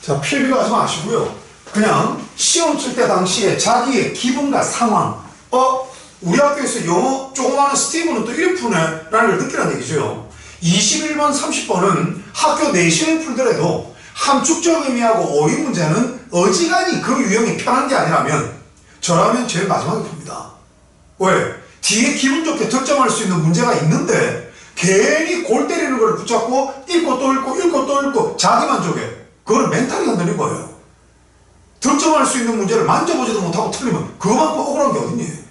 자, 필기하지 마시고요. 그냥 시험 칠 때 당시에 자기의 기분과 상황, 우리 학교에서 영어 조그마한 스티브는 또 이렇게 푸네 라는 걸 느끼라는 얘기죠. 21번, 30번은 학교 내신을 풀더라도 함축적 의미하고 어휘 문제는 어지간히 그 유형이 편한 게 아니라면 저라면 제일 마지막에 풉니다. 왜? 뒤에 기분 좋게 득점할 수 있는 문제가 있는데 괜히 골 때리는 걸 붙잡고 읽고 또 읽고 읽고 또 읽고 자기 만족에 그거는 멘탈이 흔들린 거예요. 득점할 수 있는 문제를 만져보지도 못하고 틀리면 그거만큼 억울한 게 어딨니?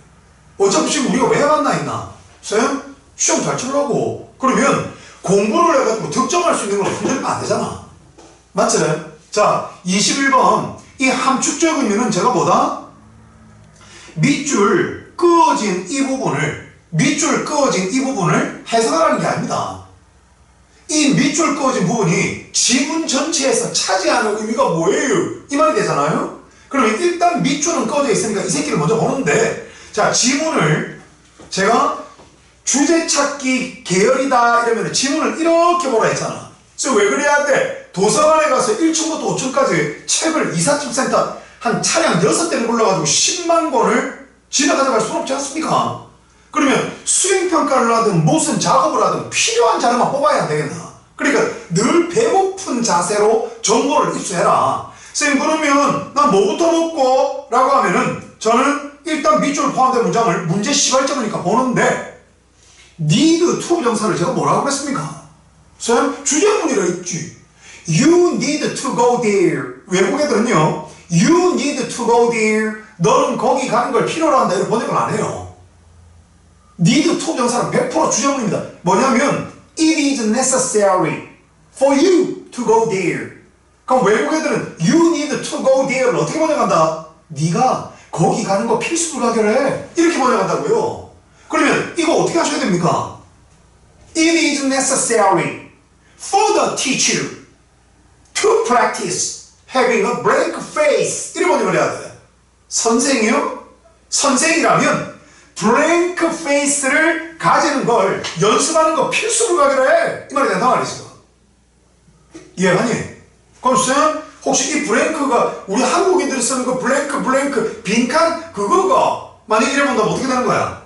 어차피 지금 우리가 왜 만나 있나? 쌤? 시험 잘 치려고. 그러면 공부를 해가지고 득점할 수 있는 걸 흔들면 안 되잖아. 맞지? 자, 21번 이 함축적 의미는 제가 뭐다? 밑줄 그어진 이 부분을 해석하라는 게 아닙니다. 이 밑줄 그어진 부분이 지문 전체에서 차지하는 의미가 뭐예요? 이 말이 되잖아요? 그러면 일단 밑줄은 꺼져 있으니까 이 새끼를 먼저 보는데, 자, 지문을 제가 주제 찾기 계열이다 이러면 지문을 이렇게 보라 했잖아. 그래서 왜 그래야 돼? 도서관에 가서 1층부터 5층까지 책을 이삿짐센터 한 차량 6대를 불러가지고 10만 권을 집에 가져갈 수는 없지 않습니까? 그러면 수행평가를 하든 무슨 작업을 하든 필요한 자료만 뽑아야 안 되겠나? 그러니까 늘 배고픈 자세로 정보를 입수해라. 선생님, 그러면 나 뭐부터 먹고? 라고 하면은 저는 일단 밑줄 포함된 문장을 문제 시발점이니까 보는데 need to 정사를 제가 뭐라고 그랬습니까? 선생님, 주제문이라 했지. You need to go there. 외국 애들은요, you need to go there. 너는 거기 가는 걸 필요로 한다. 이렇게 번역을 안 해요. need to 정사는 100% 주제문입니다. 뭐냐면 it is necessary for you to go there. 그럼 외국 애들은 you need to go there를 어떻게 번역한다? 네가 거기 가는 거 필수 불가결해. 이렇게 번역한다고요. 그러면 이거 어떻게 하셔야 됩니까? It is necessary for the teacher to practice having a blank face. 이렇게 번역을 해야 돼. 선생이요? 선생이라면 blank face를 가지는 걸 연습하는 거 필수 불가결해. 이 말이 된단 말이죠. 이해가니? 그럼 쌤, 혹시 이 블랭크가 우리 한국인들이 쓰는 그 블랭크 빈칸 그거가 만약 이래 본다면 어떻게 되는 거야?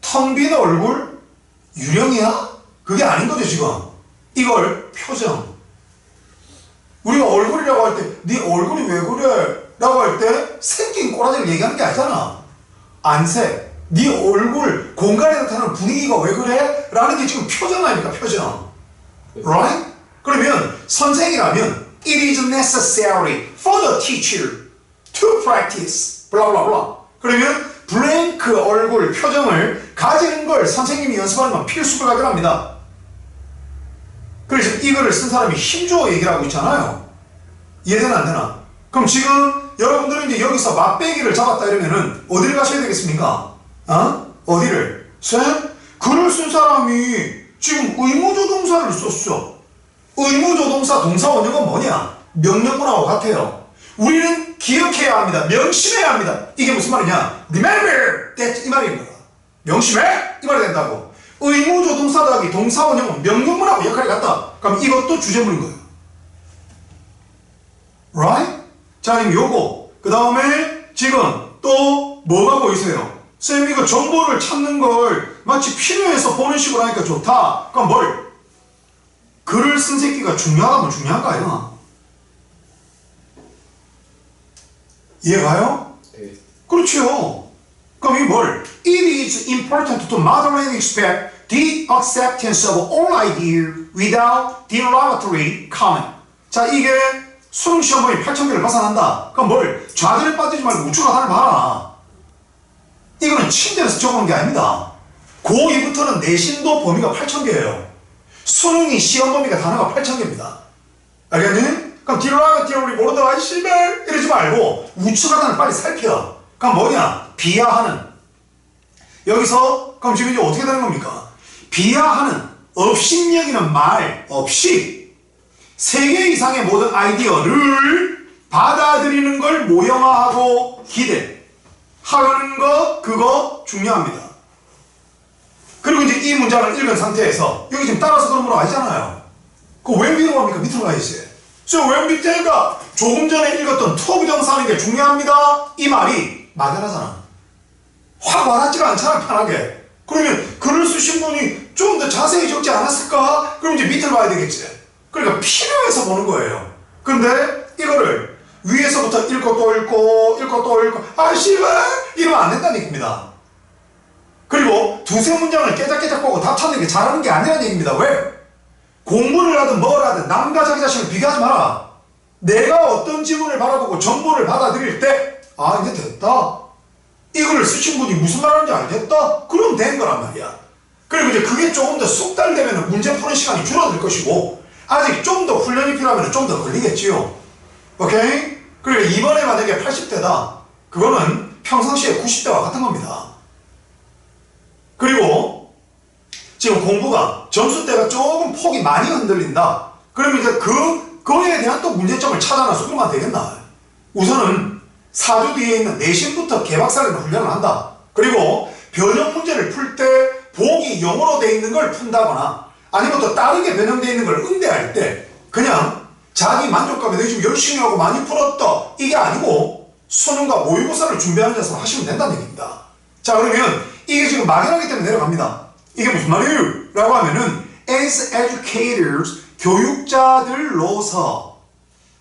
텅 빈 얼굴? 유령이야? 그게 아닌 거죠 지금. 이걸 표정. 우리가 얼굴이라고 할 때 네 얼굴이 왜 그래? 라고 할 때 생긴 꼬라지를 얘기하는 게 아니잖아. 안색. 네 얼굴 공간에 나타나는 분위기가 왜 그래? 라는 게 지금 표정 아닙니까? 표정. Right? 그러면 선생이라면 it is necessary for the teacher to practice blah blah blah. 그러면 블랭크 얼굴 표정을 가지는 걸 선생님이 연습하는 건 필수 불가결합니다. 그래서 이거를 쓴 사람이 힘주어 얘기를 하고 있잖아요. 이해되나 안 되나? 그럼 지금 여러분들은 이제 여기서 맛배기를 잡았다 이러면은 어디를 가셔야 되겠습니까? 어디를? 쌤? 글을 쓴 사람이 지금 의무조동사를 썼어. 의무조동사 동사 원형은 뭐냐? 명령문하고 같아요. 우리는 기억해야 합니다. 명심해야 합니다. 이게 무슨 말이냐? Remember that 이 말인 거야. 명심해? 이 말이 된다고. 의무조동사 더하기 동사 원형은 명령문하고 역할이 같다. 그럼 이것도 주제문인 거예요. Right? 자, 그럼 요거. 그 다음에 지금 또 뭐가 보이세요? 쌤, 이거 정보를 찾는 걸 마치 필요해서 보는 식으로 하니까 좋다. 그럼 뭘? 글을 쓴 새끼가 중요하다면 중요한가 아니야? 이해가요? 네. 그렇죠. 그럼 이 뭘? It is important to moderately expect the acceptance of all ideas without derogatory comment. 자, 이게 수능 시험범위 8,000개를 벗어난다. 그럼 뭘? 좌절에 빠지지 말고 우측 하단을 봐라. 이거는 침대에서 적어놓은 게 아닙니다. 고2부터는 내신도 범위가 8,000개예요. 수능이 시험 범위가 단어가 8,000개입니다. 알겠니? 그럼 derogatory 모르다가 씨발 이러지 말고 우측 하단을 빨리 살펴. 그럼 뭐냐? 비하하는. 여기서 그럼 지금 이제 어떻게 되는 겁니까? 비하하는, 업신여기는 말, 없이 3개 이상의 모든 아이디어를 받아들이는 걸 모형화하고 기대하는 거, 그거 중요합니다. 그리고 이제 이 문장을 읽은 상태에서 여기 지금 따라서 그런 거로 아니잖아요. 그거 왜 위로 갑니까? 밑으로 가야지. 왜 밑에가 조금 전에 읽었던 투부정사는 게 중요합니다. 이 말이 막연하잖아. 확 와닿지가 않잖아, 편하게. 그러면 글을 쓰신 분이 좀 더 자세히 적지 않았을까? 그럼 이제 밑을 봐야 되겠지. 그러니까 필요해서 보는 거예요. 근데 이거를 위에서부터 읽고 또 읽고 읽고 또 읽고 아 씨발 이러면 안 된다는 얘기입니다. 그리고 두세 문장을 깨작깨작 보고 답 찾는 게 잘하는 게 아니라는 얘기입니다. 왜? 공부를 하든 뭘 하든 남과 자기 자신을 비교하지 마라. 내가 어떤 지문을 바라보고 정보를 받아들일 때 아 이제 됐다. 이걸 쓰신 분이 무슨 말하는지 알겠다? 그럼 된 거란 말이야. 그리고 이제 그게 조금 더 숙달되면 문제 푸는 시간이 줄어들 것이고 아직 좀 더 훈련이 필요하면 좀 더 걸리겠지요. 오케이? 그리고 이번에 만약에 80대다. 그거는 평상시에 90대와 같은 겁니다. 그리고 지금 공부가 점수대가 조금 폭이 많이 흔들린다. 그러면 이제 그거에 대한 또 문제점을 찾아놔서 그러면 되겠나? 우선은 4주 뒤에 있는 내신부터 개박살내는 훈련을 한다. 그리고 변형 문제를 풀 때 보기 영어로 돼 있는 걸 푼다거나 아니면 또 다르게 변형되어 있는 걸 응대할 때 그냥 자기 만족감에 내가 지금 열심히 하고 많이 풀었다. 이게 아니고 수능과 모의고사를 준비하는 데서 하시면 된다는 얘기입니다. 자, 그러면 이게 지금 막연하기 때문에 내려갑니다. 이게 무슨 말이에요? 라고 하면은 as educators, 교육자들로서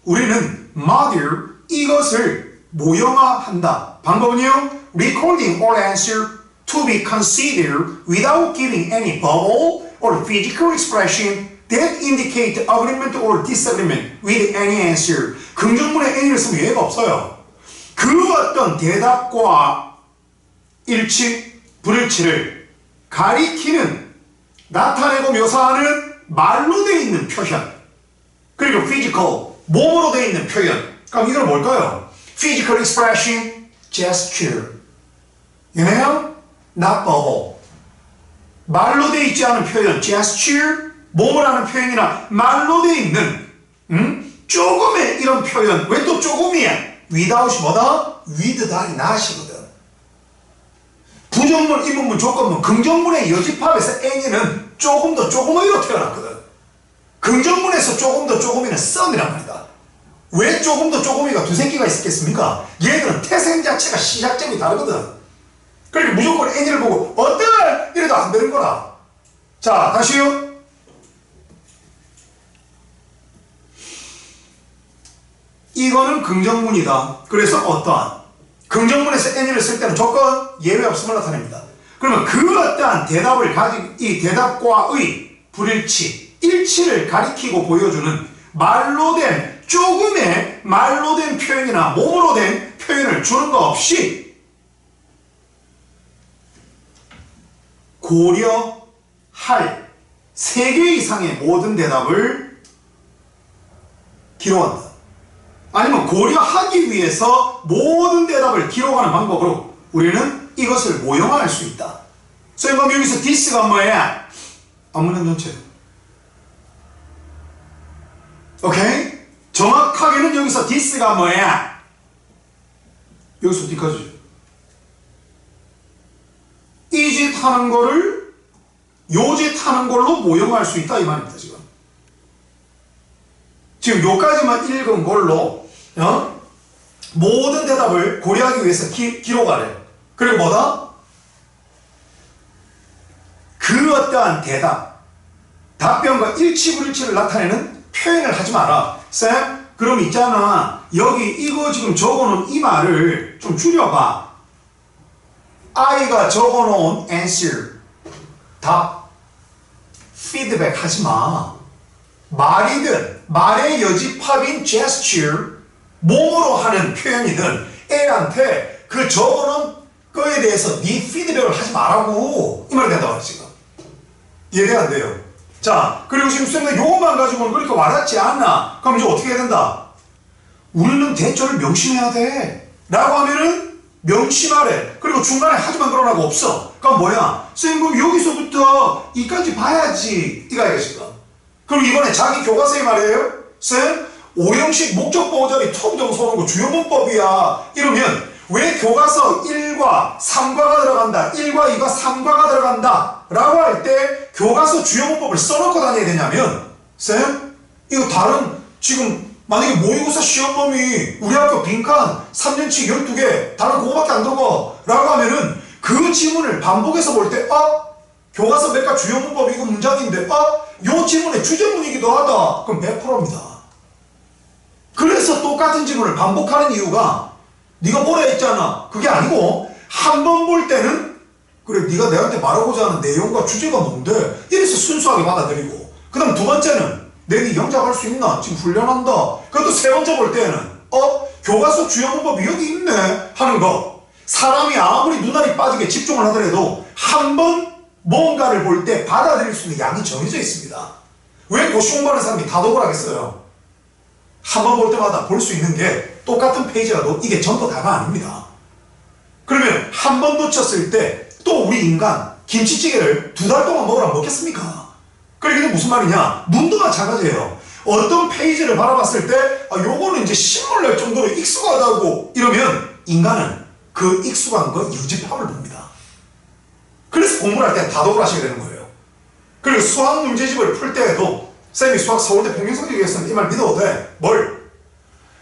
우리는 model, 이것을 모형화한다. 방법은요? recording all answer to be considered without giving any vowel or physical expression that indicate agreement or disagreement with any answer. 긍정문에 any를 쓰면 예가 없어요. 그 어떤 대답과 일치, 불일치를 가리키는, 나타내고 묘사하는 말로 되어 있는 표현. 그리고 physical, 몸으로 되어 있는 표현. 그럼 이건 뭘까요? physical expression, gesture. You know? Not verbal. 말로 되어 있지 않은 표현, gesture, 몸을 하는 표현이나 말로 되어 있는 조금의 이런 표현. 왜 또 조금이야? without이 뭐다? with 다이 not이거든. 부정문, 입문문, 조건문, 긍정문의 여집합에서 any는 조금 더 조금의로 태어났거든. 긍정문에서 조금 더 조금이는 some이란 말이다. 왜 조금 더 조금이가 두세 개가 있었겠습니까? 얘들은 태생 자체가 시작점이 다르거든. 그러니까 무조건 any를 보고 어떨 이래도 안 되는 거라. 자, 다시요. 이거는 긍정문이다. 그래서 어떠한 긍정문에서 any를 쓸 때는 조건 예외 없음을 나타냅니다. 그러면 그 어떠한 대답을 가진 이 대답과의 불일치, 일치를 가리키고 보여주는 말로 된 조금의 말로 된 표현이나 몸으로 된 표현을 주는 거 없이 고려할 3개 이상의 모든 대답을 기록한다. 아니면 고려하기 위해서 모든 대답을 기록하는 방법으로 우리는 이것을 모형화할 수 있다. 그럼 여기서 this가 뭐야? 앞문장 전체. 오케이? 정확하게는 여기서 this가 뭐야? 여기서 어디까지? 이 짓 하는 거를 요 짓 하는 걸로 모형할 수 있다 이 말입니다. 지금 요까지만 읽은 걸로 모든 대답을 고려하기 위해서 기록하래. 그리고 뭐다? 그 어떠한 대답, 답변과 일치불일치를 나타내는 표현을 하지 마라. 쌤, 그럼 있잖아. 여기 이거 지금 적어놓은 이 말을 좀 줄여봐. 아이가 적어놓은 answer, 답, 피드백 하지 마. 말이든 말의 여집합인 gesture, 몸으로 하는 표현이든 애한테 그 적어놓은 거에 대해서 네 피드백을 하지 말라고 이 말이 된다고 지금. 이해가 안 돼요. 자, 그리고 지금 쌤은 요것만 가지고는 그렇게 와닿지 않나? 그럼 이제 어떻게 해야 된다? 우리는 대처를 명심해야 돼 라고 하면은 명심하래. 그리고 중간에 하지만 그러라고 없어. 그럼 뭐야? 쌤 그럼 여기서부터 이까지 봐야지 이거야 지금. 그럼 이번에 자기 교과서에 말이에요. 쌤 오형식 목적 보호자리 투부정사 오는 거 주요 문법이야. 이러면 왜 교과서 1과 3과가 들어간다, 1과 2과 3과가 들어간다 라고 할 때 교과서 주요 문법을 써놓고 다녀야 되냐면 쌤 이거 다른 지금 만약에 모의고사 시험범위 우리 학교 빈칸 3년치 12개 다른 그거밖에 안 들어가 라고 하면은 그 지문을 반복해서 볼 때 교과서 몇 가 주요 문법 이거 문장인데 요 지문의 주제문이기도 하다. 그럼 100%입니다. 그래서 똑같은 지문을 반복하는 이유가 네가 뭐라 했잖아. 그게 아니고 한 번 볼 때는 그래 네가 내한테 말하고자 하는 내용과 주제가 뭔데 이래서 순수하게 받아들이고 그 다음 두 번째는 내가 영작할 수 있나? 지금 훈련한다. 그것도 세 번째 볼 때는 교과서 주요 문법이 여기 있네 하는 거. 사람이 아무리 눈알이 빠지게 집중을 하더라도 한 번 뭔가를 볼 때 받아들일 수 있는 양이 정해져 있습니다. 왜 고시 공부하는 사람이 다독을 하겠어요? 한 번 볼 때마다 볼 수 있는 게 똑같은 페이지라도 이게 전부 다가 아닙니다. 그러면 한 번 놓쳤을 때 또 우리 인간 김치찌개를 2달 동안 먹으라면 먹겠습니까? 그러니까 이게 무슨 말이냐? 눈도 마찬가지예요. 어떤 페이지를 바라봤을 때 요거는 이제 신물 낼 정도로 익숙하다고 이러면 인간은 그 익숙한 거 여지팝을 봅니다. 그래서 공부를 할 때 다독을 하시게 되는 거예요. 그리고 수학 문제집을 풀 때에도 쌤이 수학 서울대 평균성적 얘기했으면 이 말 믿어도 돼. 뭘?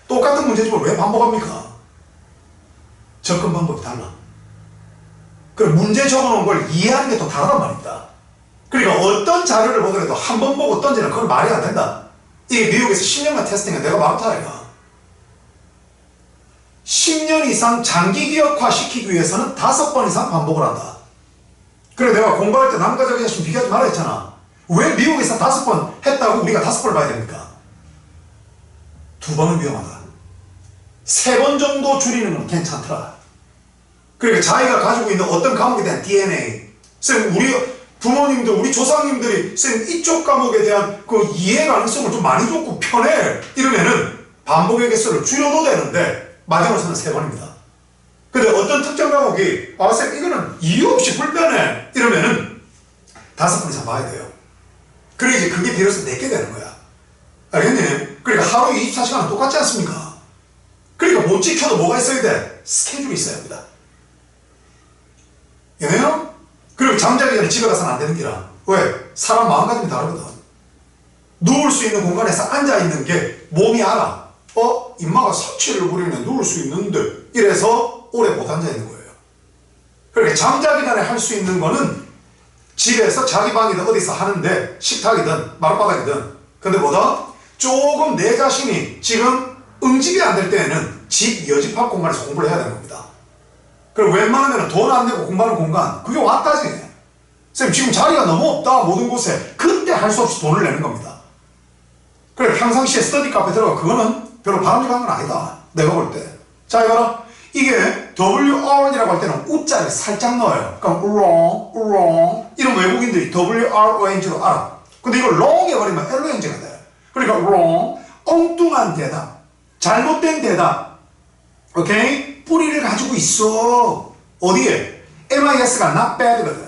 똑같은 문제집을 왜 반복합니까? 접근 방법이 달라. 그리고 문제 적어놓은 걸 이해하는 게 또 다르단 말입니다. 그러니까 어떤 자료를 보더라도 한 번 보고 던지는 그건 말이 안 된다. 이게 미국에서 10년간 테스팅은 내가 말했다 이거. 10년 이상 장기 기억화 시키기 위해서는 5번 이상 반복을 한다. 그래 내가 공부할 때 남과 자기 자신 비교하지 말라 했잖아. 왜 미국에서 5번 했다고 우리가 5번을 봐야 됩니까? 2번은 위험하다. 3번 정도 줄이는 건 괜찮더라. 그러니까 자기가 가지고 있는 어떤 과목에 대한 DNA, 쌤 우리 부모님들, 우리 조상님들이 쌤 이쪽 과목에 대한 그 이해 가능성을 좀 많이 줬고 편해 이러면은 반복의 개수를 줄여도 되는데 마지막으로는 3번입니다. 근데 어떤 특정 과목이 쌤 이거는 이유 없이 불편해 이러면은 5번 이상 봐야 돼요. 그래 이제 그게 비로소 내게 되는 거야. 알겠니? 그러니까 하루 24시간은 똑같지 않습니까? 그러니까 못 지켜도 뭐가 있어야 돼? 스케줄이 있어야 합니다. 이해해요? 그리고 잠자기 전에 집에 가서는 안 되는 기라. 왜? 사람 마음가짐이 다르거든. 누울 수 있는 공간에서 앉아있는 게 몸이 알아. 인마가 사치를 부리면 누울 수 있는데 이래서 오래 못 앉아있는 거예요. 그러니까 잠자기 전에 할 수 있는 거는 집에서 자기 방이든 어디서 하는데 식탁이든 마룻바닥이든 근데 뭐다? 조금 내 자신이 지금 응집이 안 될 때에는 집 여집합 공간에서 공부를 해야 되는 겁니다. 그리고 웬만하면 돈 안 내고 공부하는 공간 그게 왔다지. 쌤 지금 자리가 너무 없다 모든 곳에 그때 할 수 없이 돈을 내는 겁니다. 그래 평상시에 스터디 카페 들어가 그거는 별로 바람직한 건 아니다 내가 볼 때. 자 이거라 이게 WR이라고 할 때는 우자를 살짝 넣어요. 그럼 wrong 이런 외국인들이 WRONG로 알아. 근데 이걸 wrong 해버리면 LONG가 돼. 그러니까 wrong 엉뚱한 대답 잘못된 대답 오케이? 뿌리를 가지고 있어. 어디에? MIS가 not bad거든.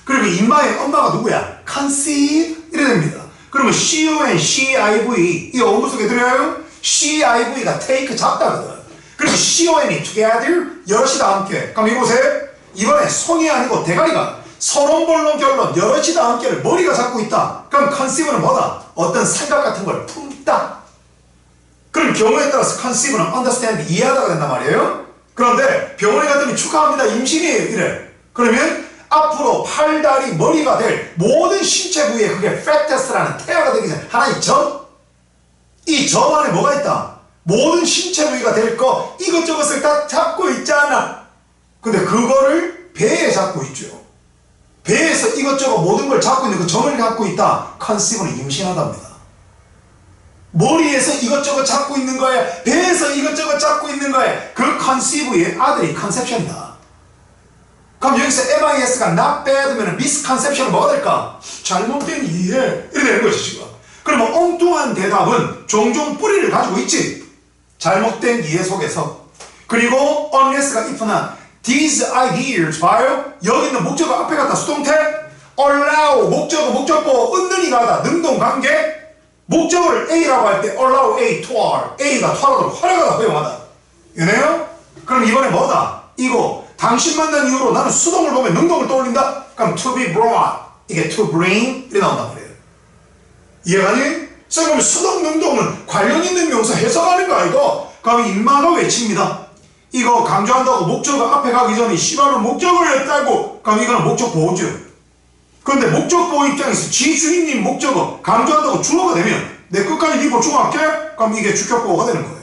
그리고 인마의 엄마가 누구야? conceive 이래 됩니다. 그러면 CON, CIV 이 어부 속에 들어요? CIV가 take 잡다거든. 그리고 CON이 together 여럿이 다 함께. 그럼 이곳에 이번에 손이 아니고 대가리가 서론본론 결론 여럿이 다 함께를 머리가 잡고 있다. 그럼 conceive는 뭐다? 어떤 생각 같은 걸 품다. 그럼 경우에 따라서 conceive는 understand 이해하다가 된단 말이에요. 그런데 병원에 갔더니 축하합니다 임신이에요 이래. 그러면 앞으로 팔, 다리, 머리가 될 모든 신체 부위에 그게 fetus라는 태아가 되기 전에 하나 있죠? 이 점 안에 뭐가 있다? 모든 신체 부위가 될 거 이것저것을 다 잡고 있잖아. 근데 그거를 배에 잡고 있죠. 배에서 이것저것 모든 걸 잡고 있는 그 점을 갖고 있다. conceive는 임신하답니다. 머리에서 이것저것 잡고 있는 거에 배에서 이것저것 잡고 있는 거에 그 conceive의 아들이 conception이다. 그럼 여기서 MIS가 not bad면 misconception은 뭐가 될까? 잘못된 이해 이렇게 되는 거지 지금. 그러면 엉뚱한 대답은 종종 뿌리를 가지고 있지. 잘못된 이해 속에서. 그리고 unless가 if나 these ideas 봐요. 여기 있는 목적어 앞에 갔다 수동태 allow 목적어 목적보 은근히가 하다 능동관계 목적어를 A라고 할 때 allow A to R A가 토하도록 활용하다 허용하다. 이해해요? 그럼 이번에 뭐다? 이거 당신 만난 이후로 나는 수동을 보면 능동을 떠올린다? 그럼 to be brought 이게 to bring 이렇게 나온단 말이에요. 이해가니? 그러면 수동능동은 관련 있는 명사 해석하는 거 아이고? 그럼 인마가 외칩니다. 이거 강조한다고 목적어 앞에 가기 전에 씨발로 목적어를 했다고. 그럼 이거는 목적 보호죠. 그런데 목적 보호 입장에서 지주인님 목적어 강조한다고 주어가 되면 내 끝까지 네 보충할게? 그럼 이게 주격 보호가 되는 거예요.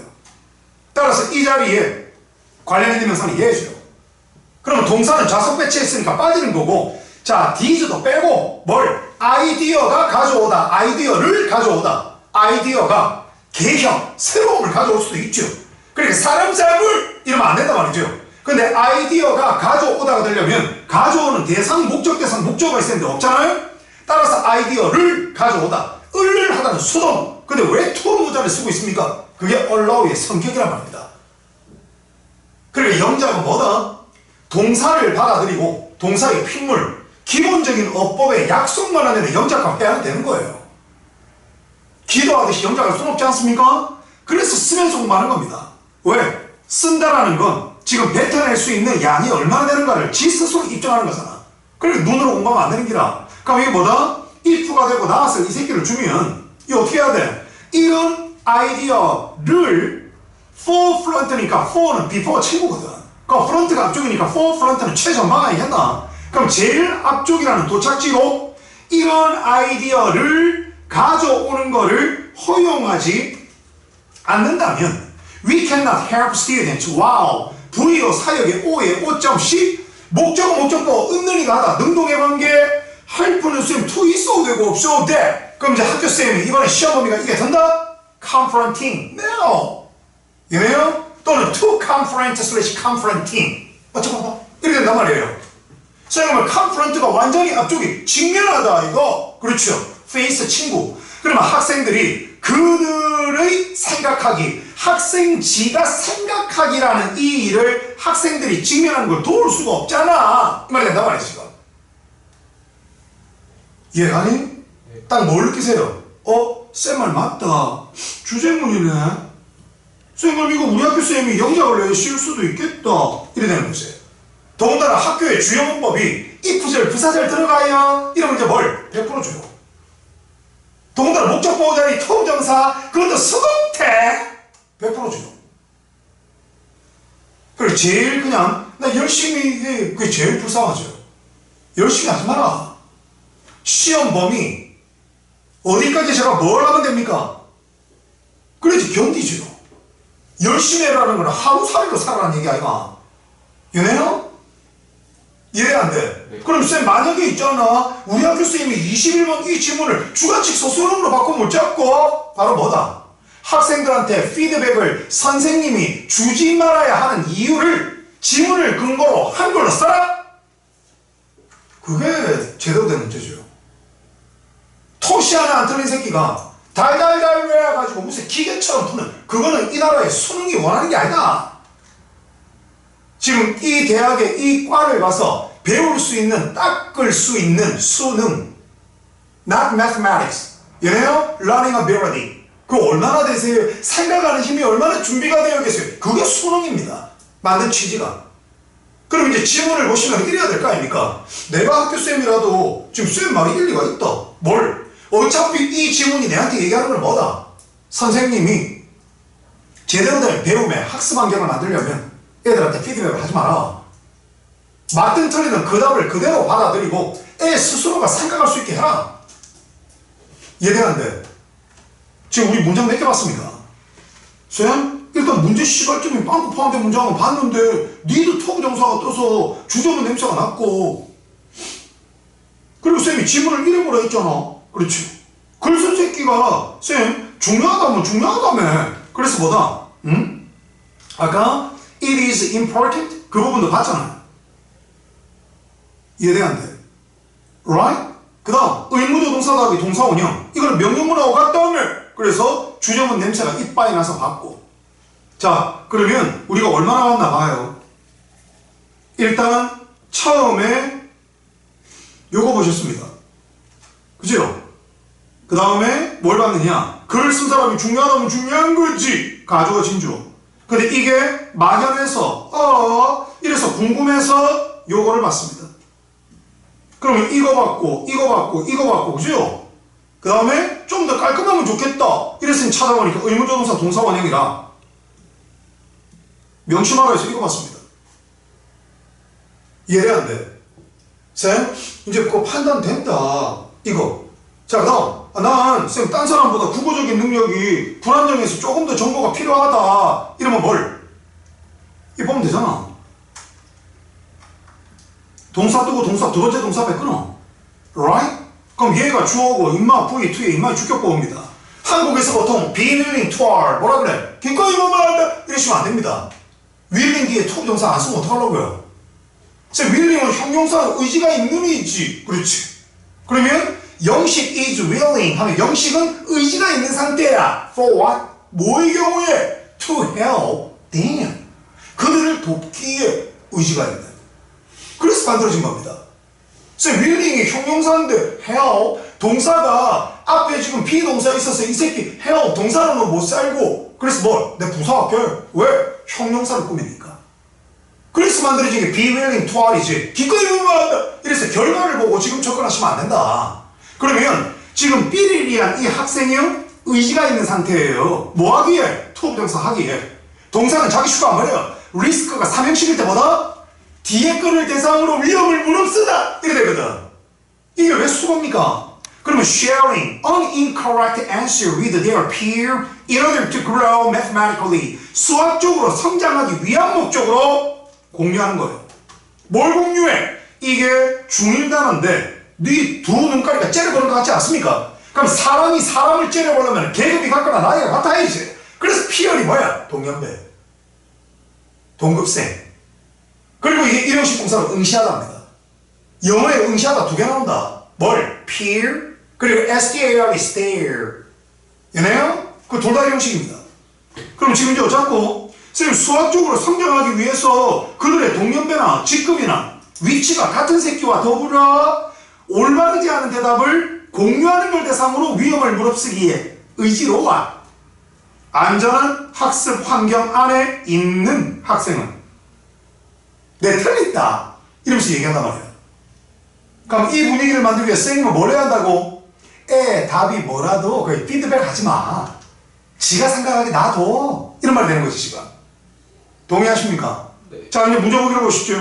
따라서 이 자리에 관련 있는 명사는 얘죠. 그러면 동사는 좌석 배치했으니까 빠지는 거고, 자, 디즈도 빼고 뭘? 아이디어가 가져오다, 아이디어를 가져오다. 아이디어가 개형, 새로움을 가져올 수도 있죠. 그러니까 사람 잡을 이러면 안 된단 말이죠. 근데 아이디어가 가져오다가 되려면 가져오는 대상, 목적, 대상, 목적어가 있어야 되는데 없잖아요? 따라서 아이디어를 가져오다. 을을 하다는 수동. 근데 왜 to 모자를 쓰고 있습니까? 그게 allow의 성격이란 말입니다. 그러니까 영작은 뭐다? 동사를 받아들이고 동사의 핏물, 기본적인 어법의 약속만 하면 영작과 해야 되는 거예요. 기도하듯이 영작할 수는 없지 않습니까? 그래서 쓰면서 공부하는 겁니다. 왜? 쓴다라는 건 지금 뱉어낼 수 있는 양이 얼마나 되는가를 지 스스로 입증하는 거잖아. 그러니까 눈으로 공부하면 안 되는 기라. 그럼 이게 뭐다? if가 되고 나와서 이 새끼를 주면 이거 어떻게 해야 돼? 이런 아이디어를 for front니까 for는 before 친구거든. 그러니까 front가 앞쪽이니까 for front는 최전방 아니겠나? 그럼 제일 앞쪽이라는 도착지로 이런 아이디어를 가져오는 거를 허용하지 않는다면 we cannot help students. 와우. VO 사역의 O의 O.C 목적어 목적어 은는이가 하다 능동의 관계 할프는 쌤 to 있어도 되고 없어도 돼. 그럼 이제 학교쌤이 이번에 시험 범위가 이게 된다? confronting. No. 이해요? 또는 to confront slash confronting. 어쩌고 이렇게 된단 말이에요. 그러면 confront가 완전히 앞쪽이 직면하다 이거. 그렇죠. face 친구. 그러면 학생들이 그들의 생각하기, 학생지가 생각하기라는 이 일을 학생들이 직면하는 걸 도울 수가 없잖아. 이 말이 된단 말이지 지금. 이해가니? 딱 뭘 느끼세요? 쌤 말 맞다. 주제문이네. 쌤 그럼 이거 우리 학교 쌤이 영작을 내실 수도 있겠다. 이래 되는 거지. 더군다나 학교의 주요 문법이 이 구절 부사절 들어가요. 이러면 이제 뭘? 100% 줘요. 더군다나 목적 보호자의 토정사 그것도 수동태 100% 줘요. 그리고 제일 그냥 나 열심히 해. 그게 제일 불쌍하죠. 열심히 하지 마라. 시험 범위 어디까지 제가 뭘 하면 됩니까? 그래야지 견디죠. 열심히 해라는 건 하루살이로 살아라는 얘기 아이가. 이해해요? 이해 안 돼? 네. 그럼 쌤 만약에 있잖아 우리 학교 쌤이 21번 이 지문을 주관식 소수능으로 바꾸면 못 잡고 바로 뭐다? 학생들한테 피드백을 선생님이 주지 말아야 하는 이유를 지문을 근거로 한글로 써라? 그게 제대로 된 문제죠. 토시 하나 안 틀린 새끼가 달달달 외워가지고 무슨 기계처럼 푸는 그거는 이 나라의 수능이 원하는 게 아니다. 지금 이 대학의 이 과를 가서 배울 수 있는 닦을 수 있는 수능 not mathematics 이래요? learning ability 그거 얼마나 되세요? 생각하는 힘이 얼마나 준비가 되어 계세요? 그게 수능입니다. 만든 취지가. 그럼 이제 지문을 보시면 이래야 될 거 아닙니까? 내가 학교 쌤이라도 지금 쌤 말이 일리가 있다. 뭘? 어차피 이 지문이 내한테 얘기하는 건 뭐다? 선생님이 제대로 된 배움의 학습 환경을 만들려면 애들한테 피드백을 하지 마라. 맞든 틀리든 그 답을 그대로 받아들이고 애 스스로가 생각할 수 있게 해라. 이해되는데 지금 우리 문장 몇 개 봤습니다. 쌤 일단 문제 시발점이 빵꾸 포함된 문장은 봤는데 니도 톡 정사가 떠서 주저문 냄새가 났고 그리고 쌤이 지문을 이름으로 했잖아. 그렇지. 글 쓴 새끼가 쌤 중요하다면 중요하다며. 그래서 뭐다? 응? 아까 it is important 그 부분도 봤잖아. 이해돼 안 돼? right? 그 다음 의무조 동사 더하기 동사 원형 이거는 명령문하고 같다며. 그래서 주저문 냄새가 이빠이 나서 봤고. 자 그러면 우리가 얼마나 왔나 봐요. 일단 처음에 요거 보셨습니다. 그죠? 그 다음에 뭘 봤느냐? 글을 쓴 사람이 중요하다면 중요한 거지. 가주어 진주어. 근데 이게 막연해서 이래서 궁금해서 요거를 봤습니다. 그러면 이거 받고 이거 받고 이거 받고 그죠? 그 다음에 좀 더 깔끔하면 좋겠다. 이랬으니 찾아보니까 의문조동사 동사 원형이라 명심하라 해서 읽어봤습니다. 이해 안 돼? 쌤, 이제 그거 판단된다. 이거. 자, 그 다음. 난, 쌤, 딴 사람보다 국어적인 능력이 불안정해서 조금 더 정보가 필요하다. 이러면 뭘? 이거 보면 되잖아. 동사 뜨고 동사, 두 번째 동사 앞에 끊어. Right? 그럼 얘가 주어고, 인마 V2에 인마의 주격보호입니다. 한국에서 보통 be willing toward, 뭐라 그래? 기꺼이 뭐뭐한다. 이러시면 안 됩니다. willing 뒤에 to 동사 안 쓰면 어떡하려고요? 쌤, willing은 형용사 의지가 있는 의지. 그렇지. 그러면 영식 is willing 하면 영식은 의지가 있는 상태야. For what? 뭐의 경우에? To help them. 그들을 돕기에 의지가 있는. 그래서 만들어진 겁니다. 쌤, willing이 형용사인데 help 동사가 앞에 지금 비동사 있어서 이 새끼 help 동사로는 못 살고 그래서 뭘? 내 부사 앞에 왜? 형용사를 꾸미니까. 그래서 만들어진 게 be willing towards이지. 기꺼이 뭐뭐한다. 이래서 결과를 보고 지금 접근하시면 안 된다. 그러면 지금 B를 위한 이 학생형 의지가 있는 상태예요. 뭐 하기에? to 동사 하기에. 동사는 자기 수가 안 말이야. 리스크가 삼형식일 때보다 뒤에 거를 대상으로 위험을 무릅쓰다. 이래 되거든. 이게 왜 수고입니까? 그러면 sharing an incorrect answer with their peer in order to grow mathematically. 수학적으로 성장하기 위한 목적으로 공유하는 거예요. 뭘 공유해? 이게 중1 단어인데 네 두 눈가리가 째려보는 것 같지 않습니까? 그럼 사람이 사람을 째려보려면 계급이 같거나 나이가 같아야지. 그래서 peer이 뭐야? 동년배. 동급생. 그리고 이게 일형식 동사로 응시하다입니다. 영어에 응시하다 두 개 나온다. 뭘? peer 그리고 STAR이 stare. 얘네요? 그 둘 다 일형식입니다. 그럼 지금 이제 어쩌고 선생님 수학적으로 성장하기 위해서 그들의 동년배나 직급이나 위치가 같은 새끼와 더불어 올바르지 않은 대답을 공유하는 걸 대상으로 위험을 무릅쓰기에 의지로와 안전한 학습 환경 안에 있는 학생은 내 틀렸다 이러면서 얘기한단 말이야. 그럼 이 분위기를 만들기 위해 선생님은 뭘 해야 한다고? 답이 뭐라도 그 피드백 하지 마. 지가 생각하기 놔둬. 이런 말이 되는 거지 지금. 동의하십니까? 네. 자 이제 문제 보기로 보시죠.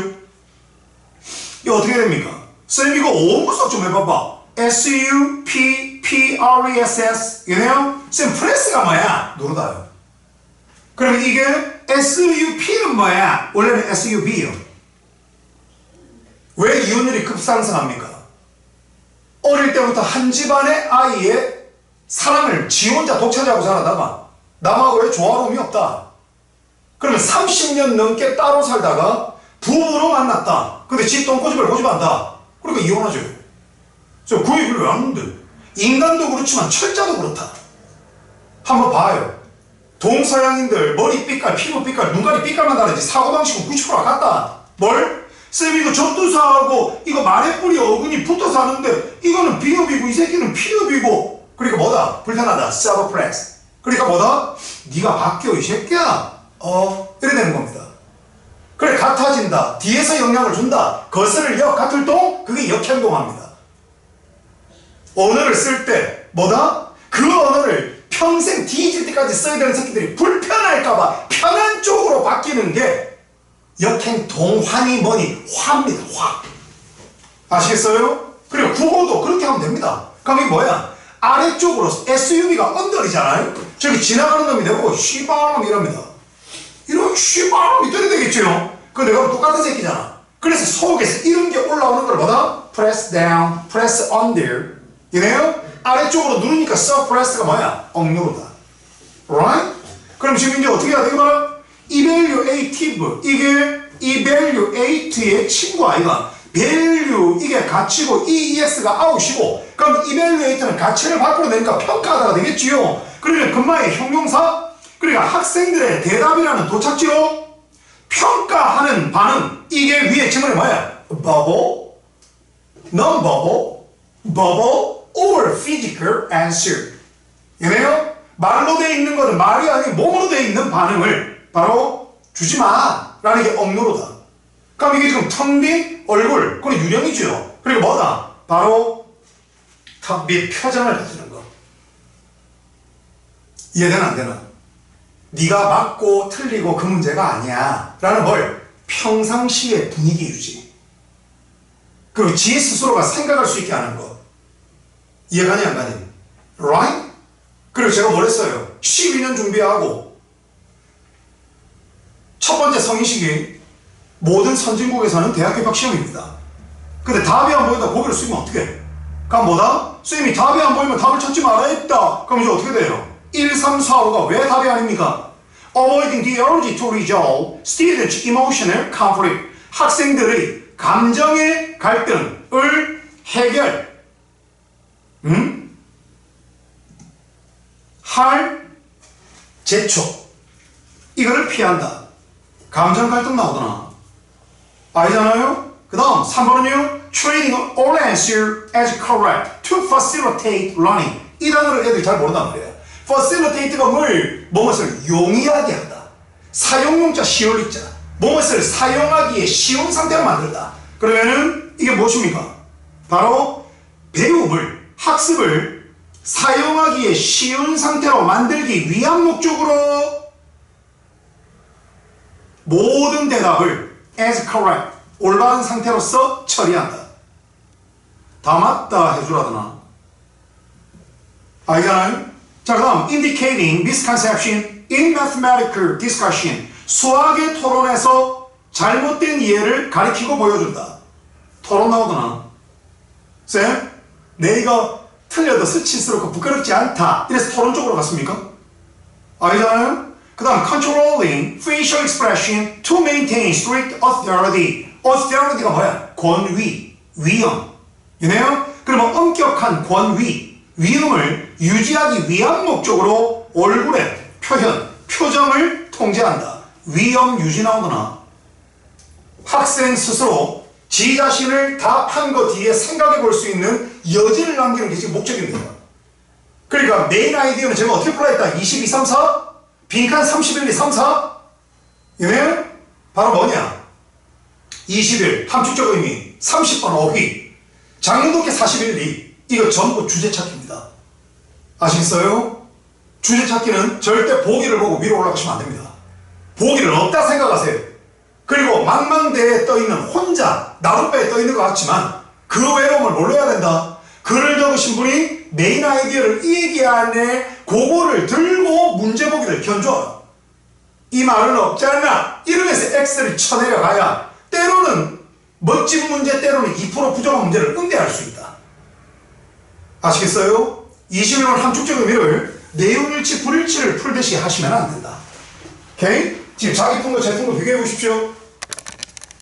이거 어떻게 됩니까? 선생님 이거 오음분석 좀 해봐봐. SUPPRESS 이네요? 선생님 프레스가 뭐야? 누르다요. 그럼 이게 SUP는 뭐야? 원래는 SUB요. 왜 이혼율이 급상승합니까? 어릴 때부터 한 집안의 아이의 사랑을 지 혼자 독차지하고 자라다가 남하고의 조화로움이 없다. 그러면 30년 넘게 따로 살다가 부부로 만났다. 근데 집 똥꼬집을 고집한다. 그러니까 이혼하죠. 저 그 얘기를 왜 하는데? 인간도 그렇지만 철자도 그렇다. 한번 봐요. 동서양인들 머리 삐깔, 피부 삐깔, 눈가리 삐깔만 다르지 사고방식은 90%가 같다. 뭘? 쌤 이거 접두사하고 이거 말의 뿌리 어근이 붙어서 하는데 이거는 비읍이고 이 새끼는 피읍이고 그러니까 뭐다? 불편하다. 서브프레스. 그러니까 뭐다? 네가 바뀌어 이 새끼야. 이래 되는 겁니다. 그래 같아진다. 뒤에서 영향을 준다. 거스를 역, 같을 동? 그게 역행동합니다. 언어를 쓸 때 뭐다? 그 언어를 평생 뒤질 때까지 써야 되는 새끼들이 불편할까봐 편한 쪽으로 바뀌는 게 역행동환이 뭐니? 화입니다. 화. 아시겠어요? 그리고 국어도 그렇게 하면 됩니다. 그럼 이게 뭐야? 아래쪽으로 SUV가 언더리잖아요? 저기 지나가는 놈이 내보고 쉬바람 이럽니다. 이런 쉬바람이 때려야 되겠죠? 그거 내가 똑같은 새끼잖아. 그래서 속에서 이런 게 올라오는 걸 뭐다? press down, press under. 이네요? 아래쪽으로 누르니까 suppress가 뭐야? 억누르다. right? 그럼 지금 이제 어떻게 해야 되겠나? evaluative. 이게 evaluate의 친구 아이가. value 이게 가치고 EES가 out이고 그럼 evaluate는 가치를 밖으로 내니까 평가하다가 되겠지요. 그러면 금마의 형용사 그러니까 학생들의 대답이라는 도착지로 평가하는 반응 이게 위에 지문에 뭐야? verbal, non-verbal, verbal or physical answer. 이네요? 말로 돼 있는 거는 말이 아니고 몸으로 돼 있는 반응을 바로 주지 마 라는 게 억누르다. 그럼 이게 지금 턱 및 얼굴 그건 유령이죠. 그리고 뭐다? 바로 턱 및 표정을 가지는 거. 이해되나 안 되나? 네가 맞고 틀리고 그 문제가 아니야 라는 걸 평상시의 분위기 유지, 그리고 지 스스로가 생각할 수 있게 하는 것. 이해가니 안 가니? Right? 그리고 제가 뭘 했어요? 12년 준비하고 첫 번째 성인식이 모든 선진국에서는 대학교 입학 시험입니다. 근데 답이 안 보인다 고개를 숙이면 어떻게 해? 그럼 뭐다? 쌤이 답이 안 보이면 답을 찾지 말아야 했다. 그럼 이제 어떻게 돼요? 1, 3, 4, 5가 왜 답이 아닙니까? Avoiding the urge to resolve students' emotional conflict. 학생들의 감정의 갈등을 할 재촉, 이거를 피한다. 감정 갈등 나오더나 아니잖아요? 그 다음 3번은요, treating all answer as correct to facilitate learning. 이 단어를 애들이 잘 모른단 말이에요. facilitate가 무엇을 용이하게 하다, 사용용자 시올리자, 무엇을 사용하기에 쉬운 상태로 만들다. 그러면은 이게 무엇입니까? 바로 배움을, 학습을 사용하기에 쉬운 상태로 만들기 위한 목적으로 모든 대답을 as correct, 올바른 상태로서 처리한다. 다 맞다 해주라더나 알잖아요? 자, 그 다음 indicating misconception in mathematical discussion. 수학의 토론에서 잘못된 이해를 가리키고 보여준다. 토론 나오더나 쌤, 내가 틀려도 수치스럽고 부끄럽지 않다, 이래서 토론 쪽으로 갔습니까? 알잖아요? 그 다음 controlling facial expression to maintain strict authority. authority가 뭐야? 권위, 위엄. 이네요? 그러면 엄격한 권위, 위엄을 유지하기 위한 목적으로 얼굴의 표현, 표정을 통제한다. 위엄 유지 나오거나 학생 스스로 지 자신을 답한 것 뒤에 생각해 볼 수 있는 여지를 남기는 게 지금 목적입니다. 그러니까 메인 아이디어는 제가 어떻게 풀어야겠다? 22, 3, 4? 빈칸 31, 2, 3, 4? 이네 바로 뭐냐? 21, 함축적 의미, 30번 어휘, 장문독해 41, 2. 이거 전부 주제 찾기입니다. 아시겠어요? 주제 찾기는 절대 보기를 보고 위로 올라가시면 안 됩니다. 보기를 없다 생각하세요. 그리고 망망대해에 떠있는 혼자 나룻배에 떠있는 것 같지만 그 외로움을 몰라야 된다. 글을 적으신 분이 메인 아이디어를 이 얘기 안에 그거를 들고 문제 보기를 견줘요. 이 말은 없잖아 이러면서 엑셀을 쳐내려가야 때로는 멋진 문제, 때로는 2% 부정한 문제를 응대할 수 있다. 아시겠어요? 21번 함축적 의미를 내용일치, 불일치를 풀듯이 하시면 안 된다. 오케이? 지금 자기 푼 거 제 푼 거 비교해 보십시오.